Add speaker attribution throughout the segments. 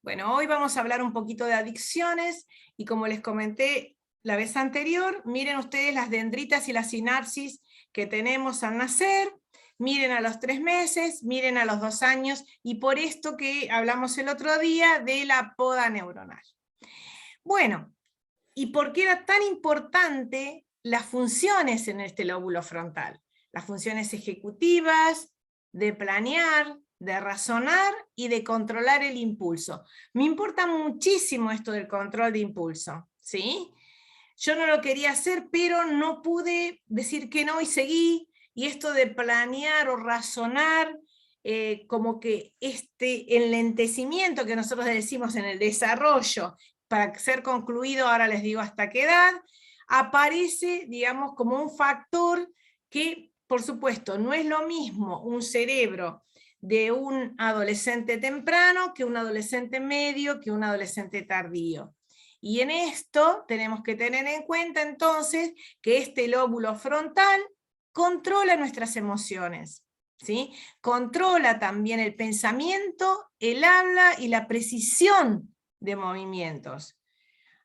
Speaker 1: Bueno, hoy vamos a hablar un poquito de adicciones y como les comenté la vez anterior, miren ustedes las dendritas y las sinapsis que tenemos al nacer, miren a los 3 meses, miren a los 2 años y por esto que hablamos el otro día de la poda neuronal. Bueno, ¿y por qué era tan importante las funciones en este lóbulo frontal? Las funciones ejecutivas, de planear, de razonar y de controlar el impulso. Me importa muchísimo esto del control de impulso, ¿sí? Yo no lo quería hacer, pero no pude decir que no y seguí, y esto de planear o razonar, como que este enlentecimiento que nosotros decimos en el desarrollo, para ser concluido, ahora les digo hasta qué edad, aparece, digamos, como un factor que, por supuesto, no es lo mismo un cerebro de un adolescente temprano que un adolescente medio, que un adolescente tardío. Y en esto tenemos que tener en cuenta entonces que este lóbulo frontal controla nuestras emociones, ¿sí? Controla también el pensamiento, el habla y la precisión de movimientos.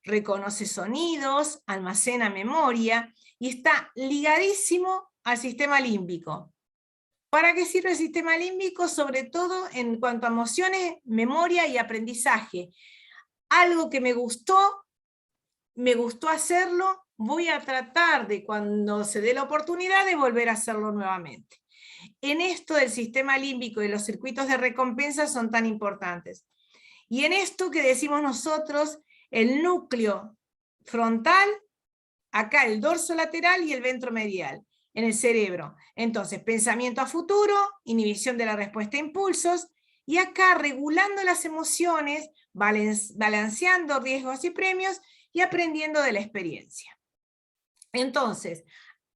Speaker 1: Reconoce sonidos, almacena memoria y está ligadísimo al sistema límbico. ¿Para qué sirve el sistema límbico? Sobre todo en cuanto a emociones, memoria y aprendizaje. Algo que me gustó hacerlo, voy a tratar de cuando se dé la oportunidad de volver a hacerlo nuevamente. En esto del sistema límbico y los circuitos de recompensa son tan importantes. Y en esto que decimos nosotros, el núcleo frontal, acá el dorso lateral y el ventromedial, en el cerebro. Entonces, pensamiento a futuro, inhibición de la respuesta a impulsos, y acá regulando las emociones, balanceando riesgos y premios, y aprendiendo de la experiencia. Entonces,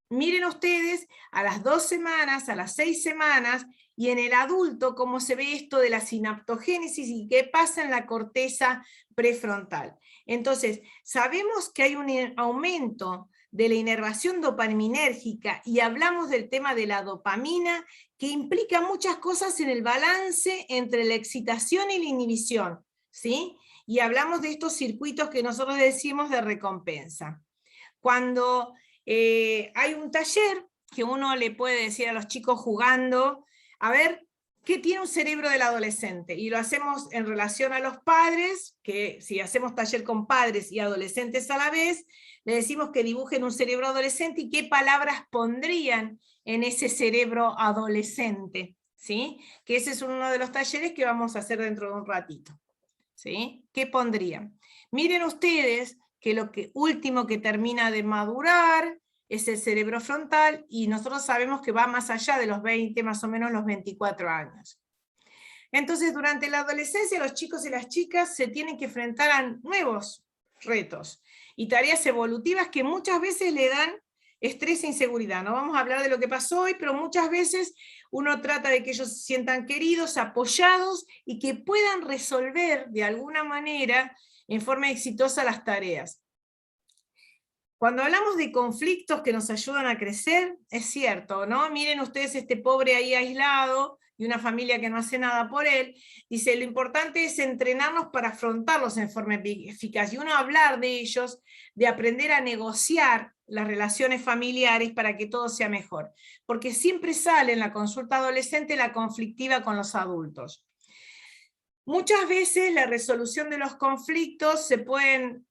Speaker 1: miren ustedes a las 2 semanas, a las 6 semanas, y en el adulto cómo se ve esto de la sinaptogénesis y qué pasa en la corteza prefrontal. Entonces, sabemos que hay un aumento de la inervación dopaminérgica y hablamos del tema de la dopamina que implica muchas cosas en el balance entre la excitación y la inhibición, ¿sí? Y hablamos de estos circuitos que nosotros decimos de recompensa. Cuando hay un taller que uno le puede decir a los chicos jugando, a ver, ¿qué tiene un cerebro del adolescente? Y lo hacemos en relación a los padres, que si hacemos taller con padres y adolescentes a la vez, le decimos que dibujen un cerebro adolescente y qué palabras pondrían en ese cerebro adolescente, ¿sí? Que ese es uno de los talleres que vamos a hacer dentro de un ratito, ¿sí? ¿Qué pondrían? Miren ustedes que lo último que termina de madurar es el cerebro frontal, y nosotros sabemos que va más allá de los 20, más o menos los 24 años. Entonces, durante la adolescencia, los chicos y las chicas se tienen que enfrentar a nuevos retos y tareas evolutivas que muchas veces le dan estrés e inseguridad. No vamos a hablar de lo que pasó hoy, pero muchas veces uno trata de que ellos se sientan queridos, apoyados y que puedan resolver de alguna manera en forma exitosa las tareas. Cuando hablamos de conflictos que nos ayudan a crecer, es cierto, ¿no? Miren ustedes este pobre ahí aislado y una familia que no hace nada por él. Dice, lo importante es entrenarnos para afrontarlos en forma eficaz. Y uno hablar de ellos, de aprender a negociar las relaciones familiares para que todo sea mejor. Porque siempre sale en la consulta adolescente la conflictiva con los adultos. Muchas veces la resolución de los conflictos se pueden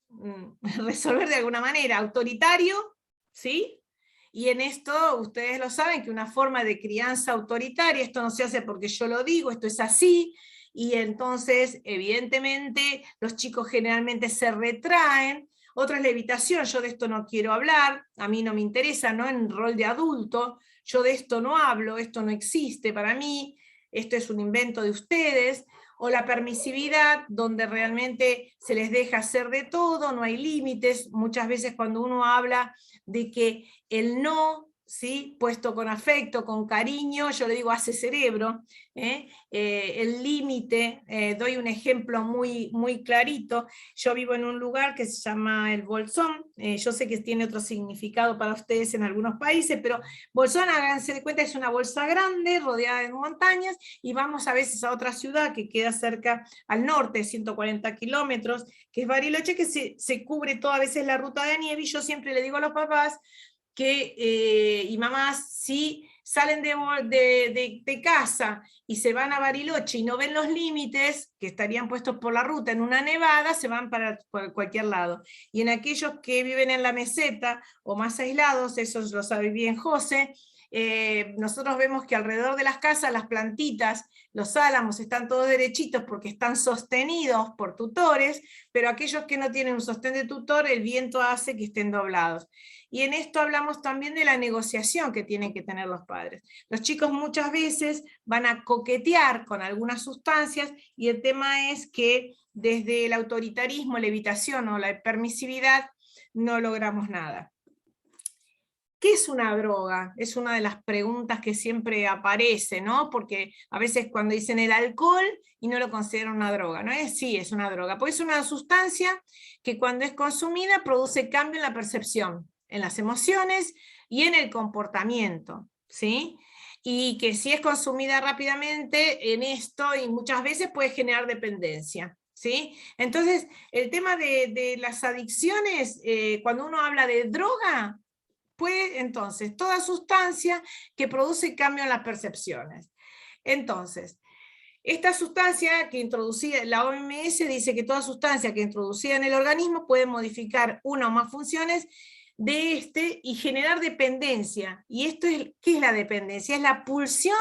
Speaker 1: resolver de alguna manera, autoritario, ¿sí? Y en esto ustedes lo saben, que una forma de crianza autoritaria, esto no se hace porque yo lo digo, esto es así, y entonces evidentemente los chicos generalmente se retraen. Otra es la evitación, yo de esto no quiero hablar, a mí no me interesa, ¿no? En rol de adulto, yo de esto no hablo, esto no existe para mí, esto es un invento de ustedes. O la permisividad, donde realmente se les deja hacer de todo, no hay límites. Muchas veces cuando uno habla de que el no ¿sí? Puesto con afecto, con cariño, yo le digo hace cerebro, el límite, doy un ejemplo muy clarito. Yo vivo en un lugar que se llama el Bolsón, yo sé que tiene otro significado para ustedes en algunos países, pero Bolsón, háganse de cuenta, es una bolsa grande rodeada de montañas, y vamos a veces a otra ciudad que queda cerca al norte, 140 kilómetros, que es Bariloche, que se cubre toda a veces la ruta de nieve, y yo siempre le digo a los papás y mamás, si salen de casa y se van a Bariloche y no ven los límites que estarían puestos por la ruta en una nevada, se van por cualquier lado. Y en aquellos que viven en la meseta o más aislados, eso lo sabe bien José, nosotros vemos que alrededor de las casas las plantitas, los álamos están todos derechitos porque están sostenidos por tutores, pero aquellos que no tienen un sostén de tutor, el viento hace que estén doblados. Y en esto hablamos también de la negociación que tienen que tener los padres. Los chicos muchas veces van a coquetear con algunas sustancias, y el tema es que desde el autoritarismo, la evitación o la permisividad no logramos nada. ¿Qué es una droga? Es una de las preguntas que siempre aparece, ¿no? Porque a veces cuando dicen el alcohol y no lo consideran una droga, ¿no? Sí, es una droga, porque es una sustancia que cuando es consumida produce cambio en la percepción, en las emociones y en el comportamiento, ¿sí? Y que si es consumida rápidamente en esto, y muchas veces puede generar dependencia, ¿sí? Entonces, el tema de las adicciones, cuando uno habla de droga, puede entonces toda sustancia que produce cambio en las percepciones. Entonces, esta sustancia que introducida, la OMS dice que toda sustancia que introducida en el organismo puede modificar una o más funciones de este y generar dependencia. Y esto es, ¿qué es la dependencia? Es la pulsión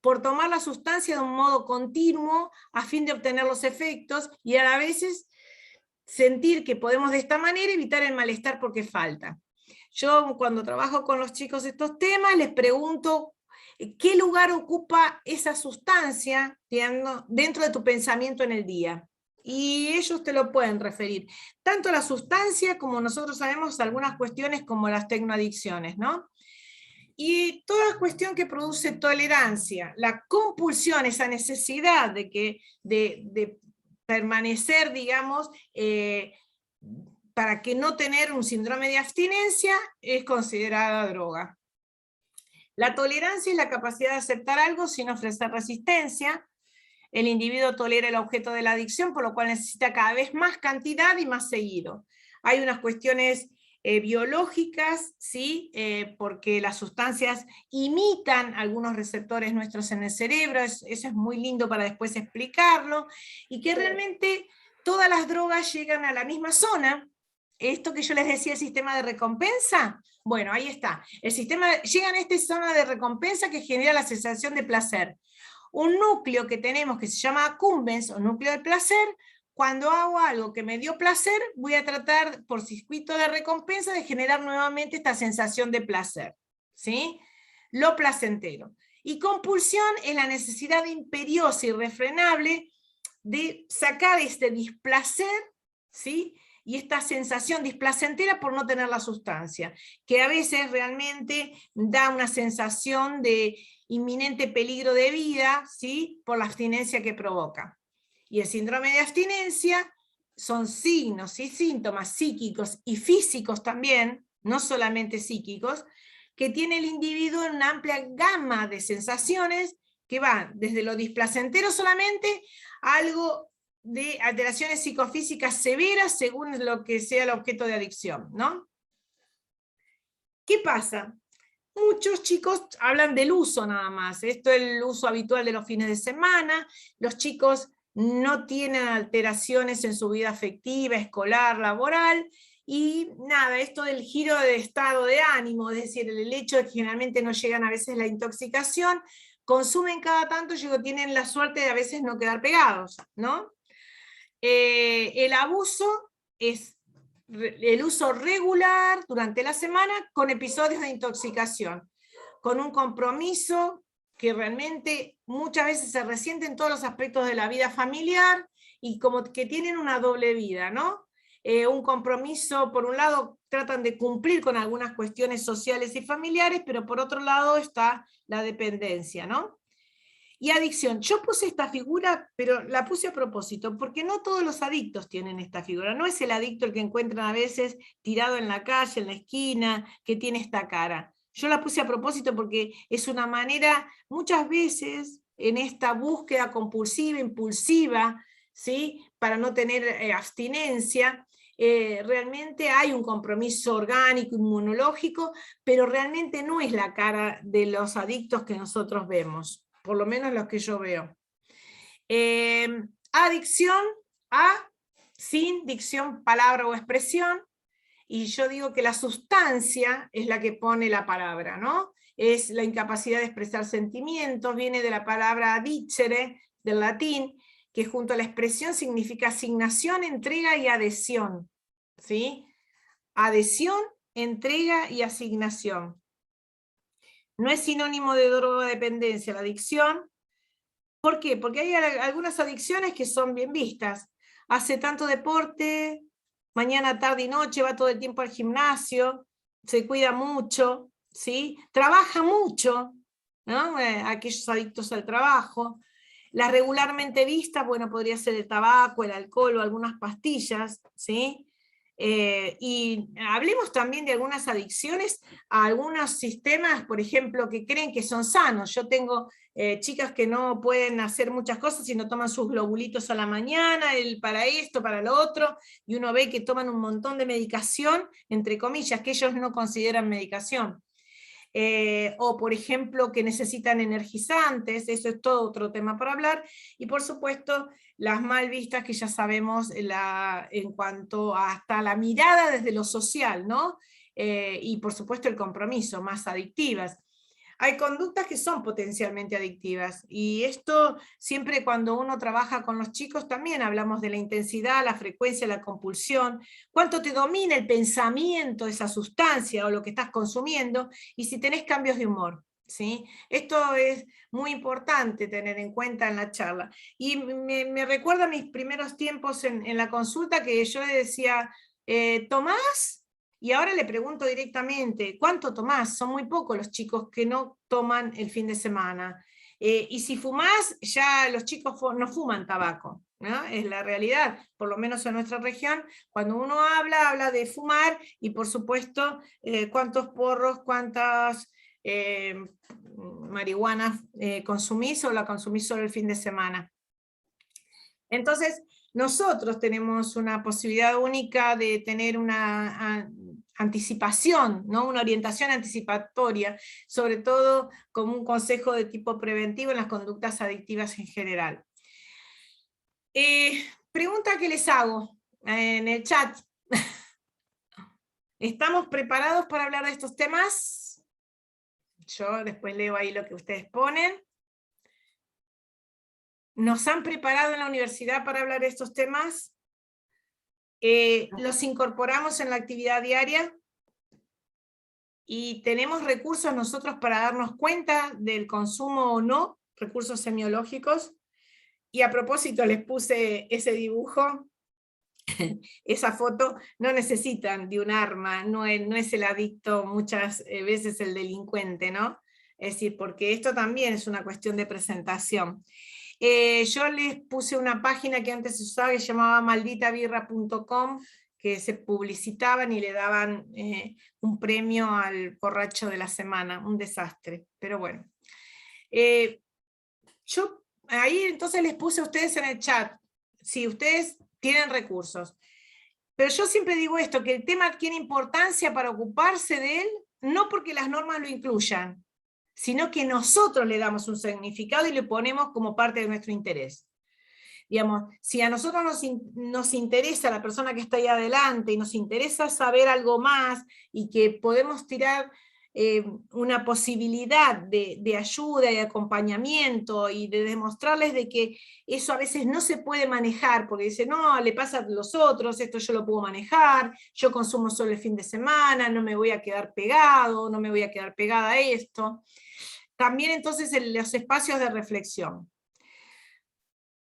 Speaker 1: por tomar la sustancia de un modo continuo a fin de obtener los efectos, y a veces sentir que podemos de esta manera evitar el malestar porque falta. Yo cuando trabajo con los chicos estos temas les pregunto qué lugar ocupa esa sustancia dentro de tu pensamiento en el día. Y ellos te lo pueden referir, tanto la sustancia como nosotros sabemos algunas cuestiones como las tecnoadicciones, ¿no? Y toda cuestión que produce tolerancia, la compulsión, esa necesidad de permanecer, digamos, para que no tener un síndrome de abstinencia, es considerada droga. La tolerancia es la capacidad de aceptar algo sin ofrecer resistencia. El individuo tolera el objeto de la adicción, por lo cual necesita cada vez más cantidad y más seguido. Hay unas cuestiones biológicas, ¿sí? Porque las sustancias imitan algunos receptores nuestros en el cerebro, eso es muy lindo para después explicarlo, y que realmente todas las drogas llegan a la misma zona. Esto que yo les decía, el sistema de recompensa, bueno, ahí está. El sistema llega a esta zona de recompensa que genera la sensación de placer. Un núcleo que tenemos que se llama accumbens o núcleo de placer. Cuando hago algo que me dio placer, voy a tratar por circuito de recompensa de generar nuevamente esta sensación de placer, ¿sí? Lo placentero. Y compulsión es la necesidad imperiosa y irrefrenable de sacar este displacer, ¿sí? Y esta sensación displacentera por no tener la sustancia, que a veces realmente da una sensación de inminente peligro de vida, ¿sí? Por la abstinencia que provoca. Y el síndrome de abstinencia son signos y síntomas psíquicos y físicos también, no solamente psíquicos, que tiene el individuo en una amplia gama de sensaciones que van desde lo displacentero solamente a algo de alteraciones psicofísicas severas según lo que sea el objeto de adicción, ¿no? ¿Qué pasa? Muchos chicos hablan del uso nada más, esto es el uso habitual de los fines de semana, los chicos no tienen alteraciones en su vida afectiva, escolar, laboral, y nada, esto del giro de estado de ánimo, es decir, el hecho de que generalmente no llegan a veces la intoxicación, consumen cada tanto, tienen la suerte de a veces no quedar pegados, ¿no? El abuso es el uso regular durante la semana con episodios de intoxicación, con un compromiso que realmente muchas veces se resiente en todos los aspectos de la vida familiar y como que tienen una doble vida, ¿no? un compromiso, por un lado tratan de cumplir con algunas cuestiones sociales y familiares, pero por otro lado está la dependencia, ¿no? Y adicción. Yo puse esta figura, pero la puse a propósito, porque no todos los adictos tienen esta figura. No es el adicto el que encuentran a veces tirado en la calle, en la esquina, que tiene esta cara. Yo la puse a propósito porque es una manera, muchas veces, en esta búsqueda compulsiva, impulsiva, ¿sí? Para no tener abstinencia, realmente hay un compromiso orgánico, inmunológico, pero realmente no es la cara de los adictos que nosotros vemos, por lo menos los que yo veo. Adicción a, sin dicción, palabra o expresión, y yo digo que la sustancia es la que pone la palabra, ¿no? Es la incapacidad de expresar sentimientos, viene de la palabra dicere, del latín, que junto a la expresión significa asignación, entrega y adhesión, ¿sí? Adhesión, entrega y asignación. No es sinónimo de drogodependencia la adicción. ¿Por qué? Porque hay algunas adicciones que son bien vistas. Hace tanto deporte, mañana, tarde y noche, va todo el tiempo al gimnasio, se cuida mucho, ¿sí? Trabaja mucho, ¿no? Aquellos adictos al trabajo. Las regularmente vistas, bueno, podría ser el tabaco, el alcohol o algunas pastillas, ¿sí? Y hablemos también de algunas adicciones a algunos sistemas, por ejemplo, que creen que son sanos. Yo tengo chicas que no pueden hacer muchas cosas si no toman sus globulitos a la mañana, para esto, para lo otro, y uno ve que toman un montón de medicación, entre comillas, que ellos no consideran medicación. O por ejemplo que necesitan energizantes, eso es todo otro tema para hablar, y por supuesto las mal vistas que ya sabemos en cuanto hasta la mirada desde lo social, ¿no? Y por supuesto el compromiso, más adictivas. Hay conductas que son potencialmente adictivas, y esto siempre cuando uno trabaja con los chicos también hablamos de la intensidad, la frecuencia, la compulsión, cuánto te domina el pensamiento, esa sustancia o lo que estás consumiendo, y si tenés cambios de humor, ¿sí? Esto es muy importante tener en cuenta en la charla. Y me recuerda mis primeros tiempos en la consulta, que yo le decía, ¿tomás? Y ahora le pregunto directamente, ¿cuánto tomás? Son muy pocos los chicos que no toman el fin de semana. Y si fumás, ya los chicos no fuman tabaco, ¿no? Es la realidad, por lo menos en nuestra región. Cuando uno habla de fumar, y por supuesto, cuántos porros, cuántas marihuanas consumís, o la consumís solo el fin de semana. Entonces, nosotros tenemos una posibilidad única de tener una anticipación, ¿no? Una orientación anticipatoria, sobre todo como un consejo de tipo preventivo en las conductas adictivas en general. Pregunta que les hago en el chat. ¿Estamos preparados para hablar de estos temas? Yo después leo ahí lo que ustedes ponen. ¿Nos han preparado en la universidad para hablar de estos temas? ¿Los incorporamos en la actividad diaria? ¿Y tenemos recursos nosotros para darnos cuenta del consumo o no? Recursos semiológicos. Y a propósito les puse ese dibujo, esa foto. No necesitan de un arma, no es el adicto muchas veces el delincuente, ¿no? Es decir, porque esto también es una cuestión de presentación. Yo les puse una página que antes se usaba, que se llamaba malditabirra.com, que se publicitaban y le daban un premio al borracho de la semana, un desastre, pero bueno. Yo ahí entonces les puse a ustedes en el chat, si ustedes tienen recursos. Pero yo siempre digo esto, que el tema adquiere importancia para ocuparse de él, no porque las normas lo incluyan, sino que nosotros le damos un significado y le ponemos como parte de nuestro interés. Digamos, si a nosotros nos interesa la persona que está ahí adelante, y nos interesa saber algo más, y que podemos tirar una posibilidad de ayuda y de acompañamiento, y de demostrarles de que eso a veces no se puede manejar, porque dice, no, le pasa a los otros, esto yo lo puedo manejar, yo consumo solo el fin de semana, no me voy a quedar pegado, no me voy a quedar pegada a esto. También entonces los espacios de reflexión.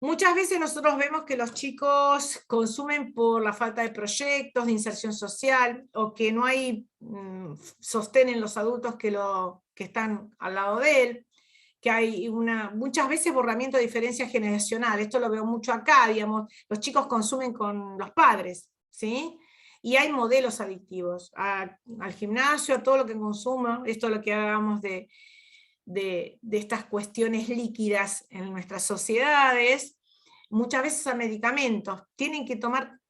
Speaker 1: Muchas veces nosotros vemos que los chicos consumen por la falta de proyectos, de inserción social, o que no hay sostén en los adultos que están al lado de él, que hay muchas veces borramiento de diferencia generacional. Esto lo veo mucho acá, digamos, los chicos consumen con los padres, ¿sí? Y hay modelos adictivos, al gimnasio, a todo lo que consumo, esto es lo que hablábamos de estas cuestiones líquidas en nuestras sociedades, muchas veces a medicamentos, tienen que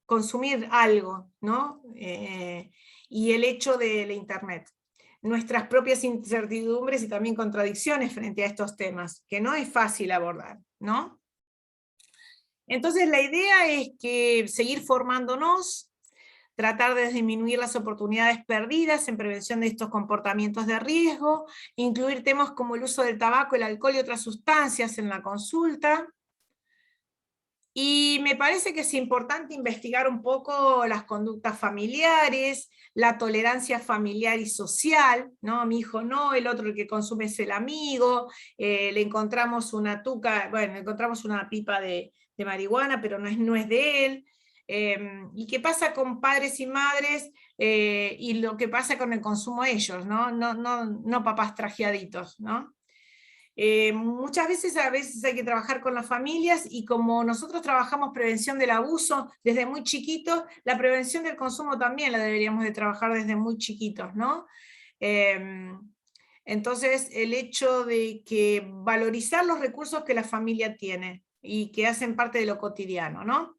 Speaker 1: consumir algo, ¿no? Y el hecho de la Internet. Nuestras propias incertidumbres y también contradicciones frente a estos temas, que no es fácil abordar, ¿no? Entonces la idea es que seguir formándonos, tratar de disminuir las oportunidades perdidas en prevención de estos comportamientos de riesgo, incluir temas como el uso del tabaco, el alcohol y otras sustancias en la consulta. Y me parece que es importante investigar un poco las conductas familiares, la tolerancia familiar y social, ¿no? Mi hijo no, el otro el que consume es el amigo, le encontramos una tuca, bueno, le encontramos una pipa de marihuana, pero no es de él. ¿Y qué pasa con padres y madres y lo que pasa con el consumo de ellos, ¿no? No papás trajeaditos, ¿no? Muchas veces, a veces hay que trabajar con las familias, y como nosotros trabajamos prevención del abuso desde muy chiquitos, la prevención del consumo también la deberíamos de trabajar desde muy chiquitos, ¿no? Entonces, el hecho de que valorizar los recursos que la familia tiene y que hacen parte de lo cotidiano, ¿no?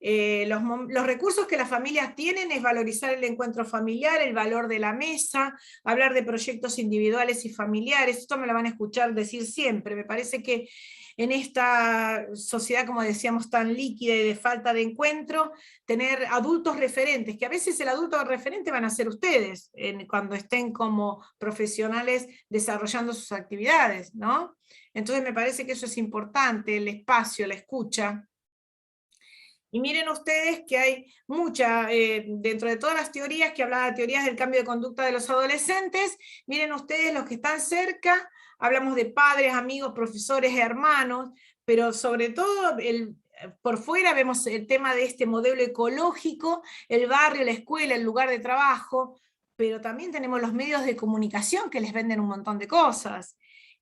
Speaker 1: Los recursos que las familias tienen es valorizar el encuentro familiar, el valor de la mesa, hablar de proyectos individuales y familiares. Esto me lo van a escuchar decir siempre. Me parece que en esta sociedad, como decíamos, tan líquida y de falta de encuentro, tener adultos referentes, que a veces el adulto referente van a ser ustedes, cuando estén como profesionales desarrollando sus actividades, ¿no? Entonces me parece que eso es importante, el espacio, la escucha. Y miren ustedes que hay dentro de todas las teorías que hablaba de teorías del cambio de conducta de los adolescentes, miren ustedes los que están cerca, hablamos de padres, amigos, profesores, hermanos, pero sobre todo por fuera vemos el tema de este modelo ecológico, el barrio, la escuela, el lugar de trabajo, pero también tenemos los medios de comunicación que les venden un montón de cosas.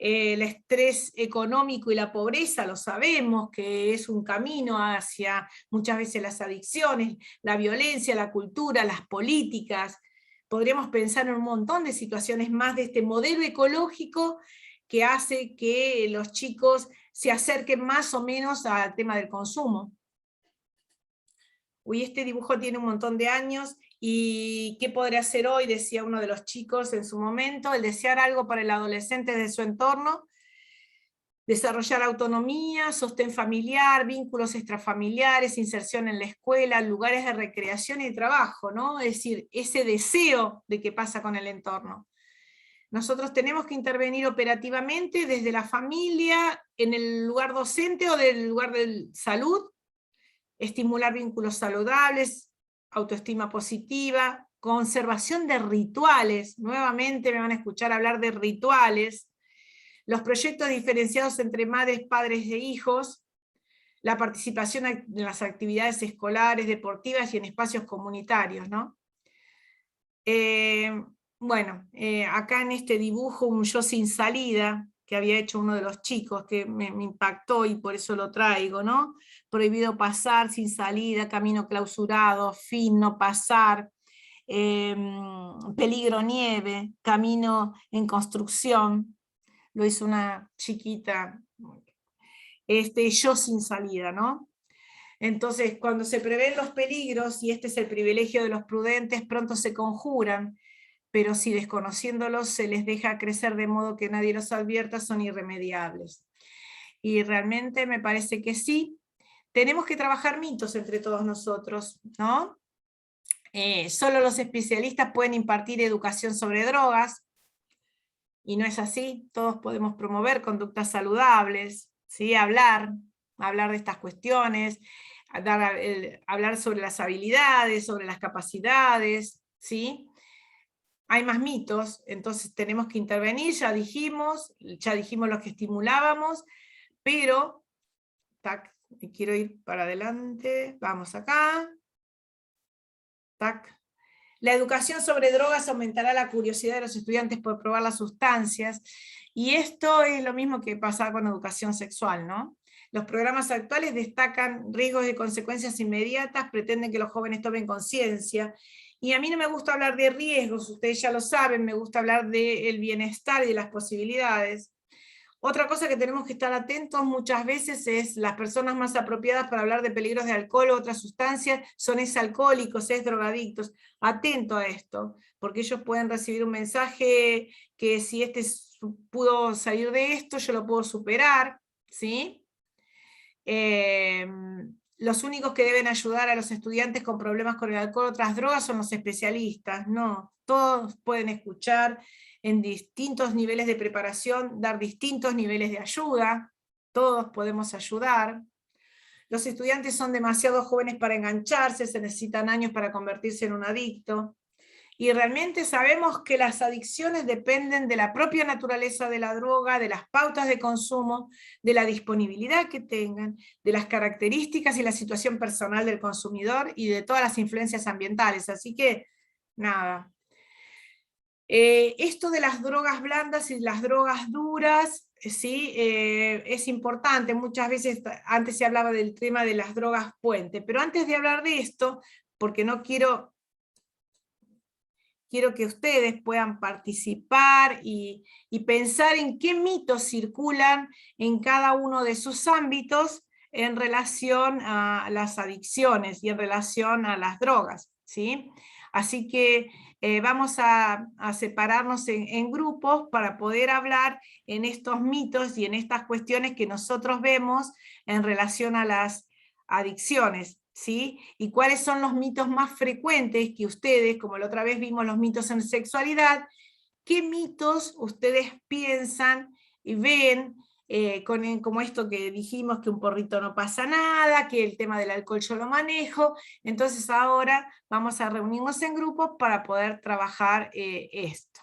Speaker 1: El estrés económico y la pobreza, lo sabemos, que es un camino hacia muchas veces las adicciones, la violencia, la cultura, las políticas. Podríamos pensar en un montón de situaciones más de este modelo ecológico que hace que los chicos se acerquen más o menos al tema del consumo. Uy, este dibujo tiene un montón de años, y ¿qué podré hacer hoy?, decía uno de los chicos en su momento, el desear algo para el adolescente de su entorno, desarrollar autonomía, sostén familiar, vínculos extrafamiliares, inserción en la escuela, lugares de recreación y trabajo, ¿no? Es decir, ese deseo de qué pasa con el entorno. Nosotros tenemos que intervenir operativamente desde la familia, en el lugar docente o del lugar de salud, estimular vínculos saludables, autoestima positiva, conservación de rituales. Nuevamente me van a escuchar hablar de rituales, los proyectos diferenciados entre madres, padres e hijos, la participación en las actividades escolares, deportivas y en espacios comunitarios, ¿no? Bueno, acá en este dibujo, un yo sin salida, que había hecho uno de los chicos, que me impactó y por eso lo traigo, ¿no? Prohibido pasar, sin salida, camino clausurado, fin, no pasar, peligro nieve, camino en construcción, lo hizo una chiquita, yo sin salida, ¿no? Entonces, cuando se prevén los peligros, y este es el privilegio de los prudentes, pronto se conjuran, pero si desconociéndolos se les deja crecer de modo que nadie los advierta, son irremediables. Y realmente me parece que sí, tenemos que trabajar mitos entre todos nosotros, ¿no? Solo los especialistas pueden impartir educación sobre drogas, y no es así. Todos podemos promover conductas saludables, ¿sí? Hablar de estas cuestiones, hablar sobre las habilidades, sobre las capacidades, ¿sí? Hay más mitos, entonces tenemos que intervenir, ya dijimos los que estimulábamos, pero tac, me quiero ir para adelante, vamos acá, tac. La educación sobre drogas aumentará la curiosidad de los estudiantes por probar las sustancias, y esto es lo mismo que pasa con educación sexual, ¿no? Los programas actuales destacan riesgos y consecuencias inmediatas, pretenden que los jóvenes tomen conciencia, y a mí no me gusta hablar de riesgos, ustedes ya lo saben, me gusta hablar del bienestar y de las posibilidades. Otra cosa que tenemos que estar atentos muchas veces es las personas más apropiadas para hablar de peligros de alcohol o otras sustancias son alcohólicos, drogadictos. Atento a esto, porque ellos pueden recibir un mensaje que si pudo salir de esto, yo lo puedo superar, ¿sí? Los únicos que deben ayudar a los estudiantes con problemas con el alcohol o otras drogas son los especialistas, no, todos pueden escuchar en distintos niveles de preparación, dar distintos niveles de ayuda, todos podemos ayudar. Los estudiantes son demasiado jóvenes para engancharse, se necesitan años para convertirse en un adicto. Y realmente sabemos que las adicciones dependen de la propia naturaleza de la droga, de las pautas de consumo, de la disponibilidad que tengan, de las características y la situación personal del consumidor y de todas las influencias ambientales. Así que, nada. Esto de las drogas blandas y las drogas duras, ¿sí? Es importante. Muchas veces, antes se hablaba del tema de las drogas puente, pero antes de hablar de esto, porque no quiero que ustedes puedan participar y pensar en qué mitos circulan en cada uno de sus ámbitos en relación a las adicciones y en relación a las drogas, ¿sí? Así que vamos a separarnos en grupos para poder hablar en estos mitos y en estas cuestiones que nosotros vemos en relación a las adicciones, ¿sí? Y cuáles son los mitos más frecuentes que ustedes, como la otra vez vimos los mitos en sexualidad, qué mitos ustedes piensan y ven, como esto que dijimos, que un porrito no pasa nada, que el tema del alcohol yo lo manejo. Entonces ahora vamos a reunirnos en grupos para poder trabajar esto.